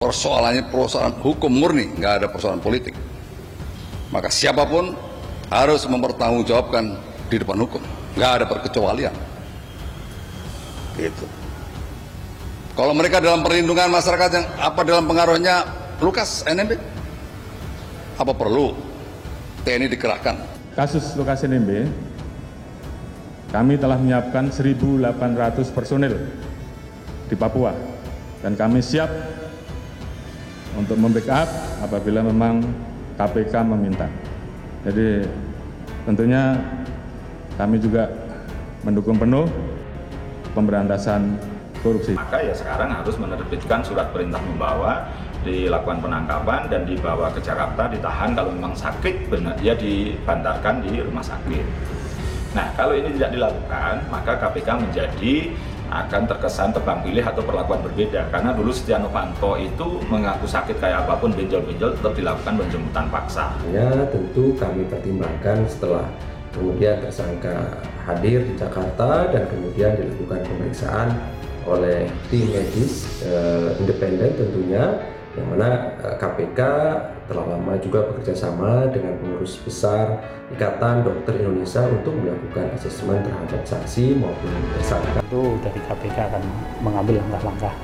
persoalannya persoalan hukum murni, nggak ada persoalan politik. Maka siapapun harus mempertanggungjawabkan di depan hukum, nggak ada perkecualian. Gitu. Kalau mereka dalam perlindungan masyarakat yang apa dalam pengaruhnya Lukas NMB, apa perlu TNI dikerahkan? Kasus Lukas NMB, kami telah menyiapkan 1.800 personil di Papua dan kami siap untuk membackup apabila memang KPK meminta. Jadi tentunya kami juga mendukung penuh pemberantasan korupsi. Maka ya sekarang harus menerbitkan surat perintah membawa, dilakukan penangkapan dan dibawa ke Jakarta, ditahan. Kalau memang sakit benar ya dibantarkan di rumah sakit. Nah, kalau ini tidak dilakukan, maka KPK akan terkesan tebang pilih atau perlakuan berbeda. Karena dulu Setia Novanto itu mengaku sakit kayak apapun, benjol-benjol, tetap dilakukan penjemputan paksa. Ya, tentu kami pertimbangkan setelah kemudian tersangka hadir di Jakarta dan kemudian dilakukan pemeriksaan oleh tim medis independen tentunya, yang mana KPK telah lama juga bekerja sama dengan pengurus besar Ikatan Dokter Indonesia untuk melakukan asesmen terhadap saksi maupun tersangka. Tentu dari KPK akan mengambil langkah-langkah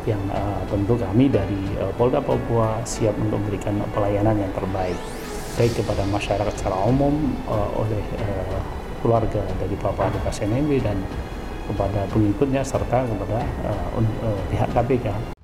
yang tentu kami dari Polda Papua siap untuk memberikan pelayanan yang terbaik, baik kepada masyarakat secara umum oleh keluarga dari Bapak Lukas NMB dan kepada pengikutnya serta kepada pihak KPK.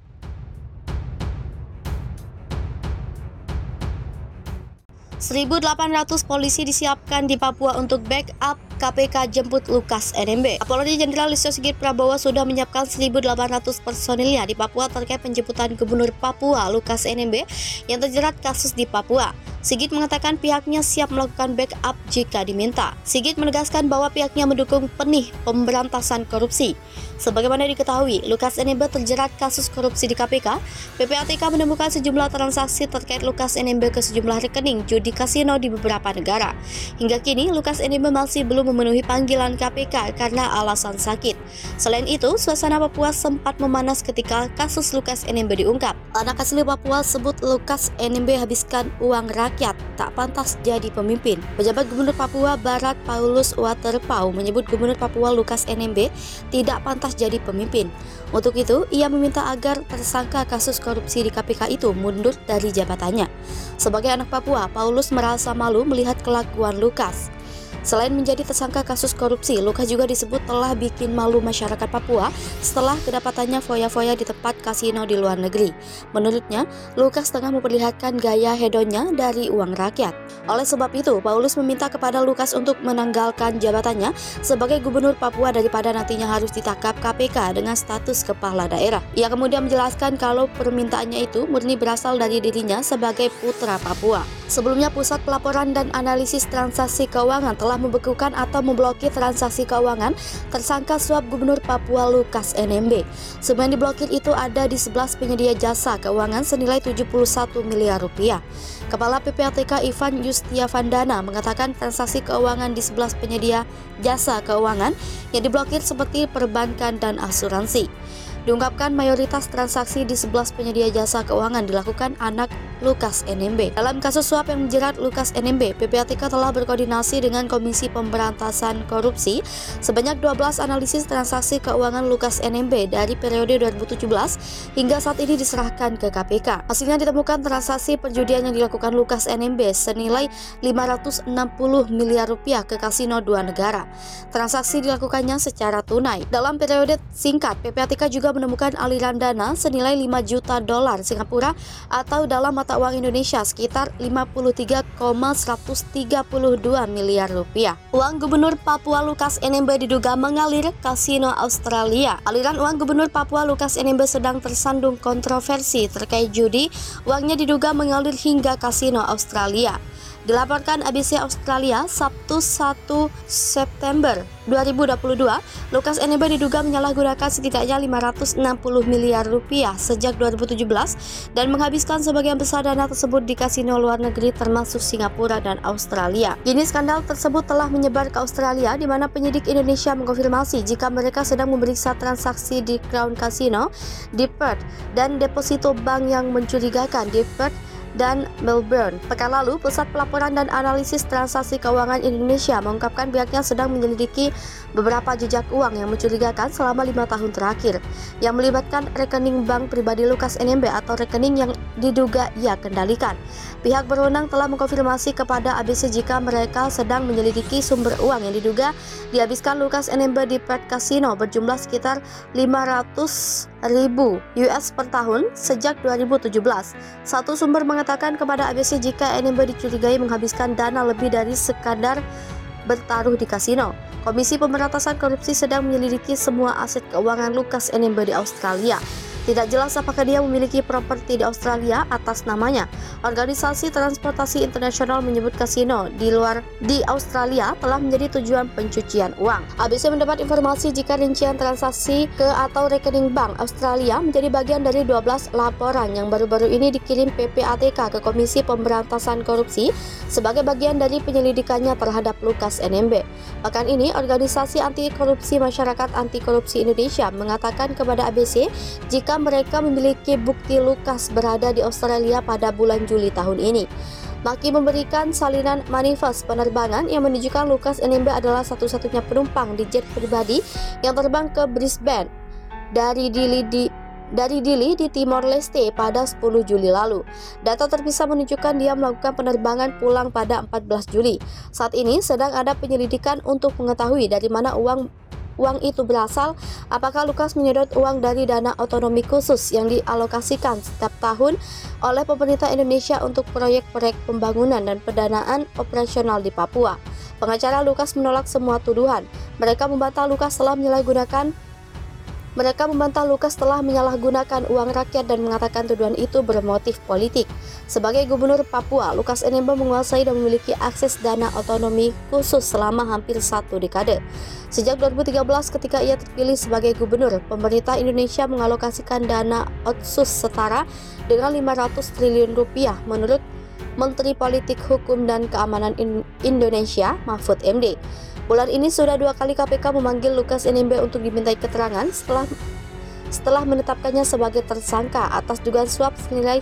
1.800 polisi disiapkan di Papua untuk backup KPK jemput Lukas NMB. Kapolri Jenderal Listio Sigit Prabowo sudah menyiapkan 1.800 personilnya di Papua terkait penjemputan Gubernur Papua Lukas NMB yang terjerat kasus di Papua. Sigit mengatakan pihaknya siap melakukan backup jika diminta. Sigit menegaskan bahwa pihaknya mendukung penuh pemberantasan korupsi. Sebagaimana diketahui, Lukas NMB terjerat kasus korupsi di KPK. PPATK menemukan sejumlah transaksi terkait Lukas NMB ke sejumlah rekening judi kasino di beberapa negara. Hingga kini, Lukas NMB masih belum memenuhi panggilan KPK karena alasan sakit. Selain itu, suasana Papua sempat memanas ketika kasus Lukas NMB diungkap. Anak asli Papua sebut Lukas NMB habiskan uang rakyat, tak pantas jadi pemimpin. Pejabat Gubernur Papua Barat Paulus Waterpau menyebut Gubernur Papua Lukas NMB tidak pantas jadi pemimpin. Untuk itu, ia meminta agar tersangka kasus korupsi di KPK itu mundur dari jabatannya. Sebagai anak Papua, Paulus merasa malu melihat kelakuan Lukas. Selain menjadi tersangka kasus korupsi, Lukas juga disebut telah bikin malu masyarakat Papua setelah kedapatannya foya-foya di tempat kasino di luar negeri. Menurutnya, Lukas tengah memperlihatkan gaya hedonnya dari uang rakyat. Oleh sebab itu, Paulus meminta kepada Lukas untuk menanggalkan jabatannya sebagai gubernur Papua daripada nantinya harus ditangkap KPK dengan status kepala daerah. Ia kemudian menjelaskan kalau permintaannya itu murni berasal dari dirinya sebagai putra Papua. Sebelumnya, Pusat Pelaporan dan Analisis Transaksi Keuangan telah membekukan atau memblokir transaksi keuangan tersangka suap Gubernur Papua Lukas NMB. Semua yang diblokir itu ada di 11 penyedia jasa keuangan senilai 71 miliar rupiah. Kepala PPATK Ivan Yustiavandana mengatakan transaksi keuangan di 11 penyedia jasa keuangan yang diblokir seperti perbankan dan asuransi. Diungkapkan mayoritas transaksi di 11 penyedia jasa keuangan dilakukan anak Lukas NMB. Dalam kasus suap yang menjerat Lukas NMB, PPATK telah berkoordinasi dengan Komisi Pemberantasan Korupsi sebanyak 12 analisis transaksi keuangan Lukas NMB dari periode 2017 hingga saat ini diserahkan ke KPK. Hasilnya ditemukan transaksi perjudian yang dilakukan Lukas NMB senilai 560 miliar rupiah ke kasino 2 negara. Transaksi dilakukannya secara tunai. Dalam periode singkat, PPATK juga menemukan aliran dana senilai 5 juta dolar Singapura atau dalam mata uang Indonesia sekitar 53,132 miliar rupiah. Uang Gubernur Papua Lukas NMB diduga mengalir kasino Australia. Aliran uang Gubernur Papua Lukas NMB sedang tersandung kontroversi terkait judi. Uangnya diduga mengalir hingga kasino Australia. Dilaporkan ABC Australia Sabtu 1 September 2022, Lukas NMB diduga menyalahgunakan setidaknya 560 miliar rupiah sejak 2017 dan menghabiskan sebagian besar dana tersebut di kasino luar negeri termasuk Singapura dan Australia. Kini skandal tersebut telah menyebar ke Australia, di mana penyidik Indonesia mengkonfirmasi jika mereka sedang memeriksa transaksi di Crown Casino di Perth dan deposito bank yang mencurigakan di Perth dan Melbourne. Pekan lalu, Pusat Pelaporan dan Analisis Transaksi Keuangan Indonesia mengungkapkan pihaknya sedang menyelidiki beberapa jejak uang yang mencurigakan selama 5 tahun terakhir, yang melibatkan rekening bank pribadi Lukas NMB atau rekening yang diduga ia kendalikan. Pihak berwenang telah mengkonfirmasi kepada ABC jika mereka sedang menyelidiki sumber uang yang diduga dihabiskan Lukas NMB di Perth Casino berjumlah sekitar 500.000 US per tahun sejak 2017. Satu sumber mengatakan kepada ABC jika NMB dicurigai menghabiskan dana lebih dari sekadar bertaruh di kasino. Komisi Pemberantasan Korupsi sedang menyelidiki semua aset keuangan Lukas NMB di Australia. Tidak jelas apakah dia memiliki properti di Australia atas namanya. Organisasi Transportasi Internasional menyebut kasino di Australia telah menjadi tujuan pencucian uang. ABC mendapat informasi jika rincian transaksi ke atau rekening bank Australia menjadi bagian dari 12 laporan yang baru-baru ini dikirim PPATK ke Komisi Pemberantasan Korupsi sebagai bagian dari penyelidikannya terhadap Lukas NMB. Pekan ini, Organisasi Anti Korupsi Masyarakat Anti Korupsi Indonesia mengatakan kepada ABC jika mereka memiliki bukti Lukas berada di Australia pada bulan Juli tahun ini. Maki memberikan salinan manifest penerbangan yang menunjukkan Lukas NMB adalah satu-satunya penumpang di jet pribadi yang terbang ke Brisbane dari Dili di Timor Leste pada 10 Juli lalu. Data terpisah menunjukkan dia melakukan penerbangan pulang pada 14 Juli. Saat ini sedang ada penyelidikan untuk mengetahui dari mana uang itu berasal, apakah Lukas menyedot uang dari dana otonomi khusus yang dialokasikan setiap tahun oleh pemerintah Indonesia untuk proyek-proyek pembangunan dan pendanaan operasional di Papua. Pengacara Lukas menolak semua tuduhan. Mereka membantah Lukas telah menyalahgunakan uang rakyat dan mengatakan tuduhan itu bermotif politik. Sebagai Gubernur Papua, Lukas NMB menguasai dan memiliki akses dana otonomi khusus selama hampir 1 dekade. Sejak 2013 ketika ia terpilih sebagai gubernur, pemerintah Indonesia mengalokasikan dana otsus setara dengan 500 triliun rupiah menurut Menteri Politik Hukum dan Keamanan Indonesia, Mahfud MD. Bulan ini sudah 2 kali KPK memanggil Lukas NMB untuk dimintai keterangan setelah menetapkannya sebagai tersangka atas dugaan suap senilai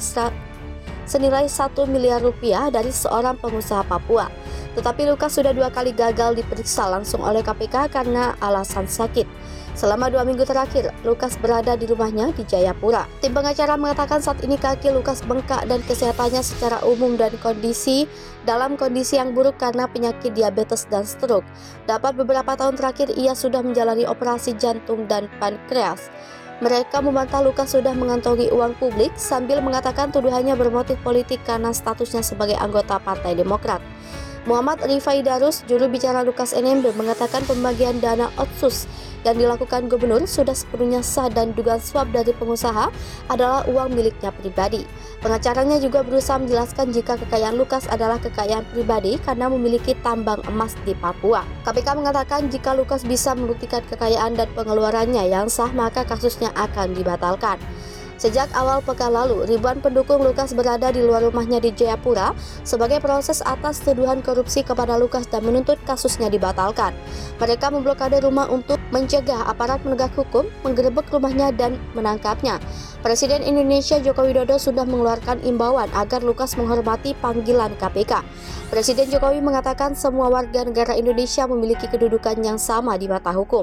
1 miliar rupiah dari seorang pengusaha Papua. Tetapi Lukas sudah 2 kali gagal diperiksa langsung oleh KPK karena alasan sakit. Selama 2 minggu terakhir, Lukas berada di rumahnya di Jayapura. Tim pengacara mengatakan saat ini kaki Lukas bengkak dan kesehatannya secara umum dalam kondisi yang buruk karena penyakit diabetes dan stroke. Dapat beberapa tahun terakhir ia sudah menjalani operasi jantung dan pankreas. Mereka membantah Lukas sudah mengantongi uang publik sambil mengatakan tuduhannya bermotif politik karena statusnya sebagai anggota Partai Demokrat. Muhammad Rifai Darus, juru bicara Lukas NMB, mengatakan pembagian dana otsus yang dilakukan gubernur sudah sepenuhnya sah dan dugaan suap dari pengusaha adalah uang miliknya pribadi. Pengacaranya juga berusaha menjelaskan jika kekayaan Lukas adalah kekayaan pribadi karena memiliki tambang emas di Papua. KPK mengatakan jika Lukas bisa membuktikan kekayaan dan pengeluarannya yang sah, maka kasusnya akan dibatalkan. Sejak awal pekan lalu, ribuan pendukung Lukas berada di luar rumahnya di Jayapura sebagai proses atas tuduhan korupsi kepada Lukas dan menuntut kasusnya dibatalkan. Mereka memblokade rumah untuk mencegah aparat penegak hukum menggerebek rumahnya dan menangkapnya. Presiden Indonesia Joko Widodo sudah mengeluarkan imbauan agar Lukas menghormati panggilan KPK. Presiden Jokowi mengatakan semua warga negara Indonesia memiliki kedudukan yang sama di mata hukum.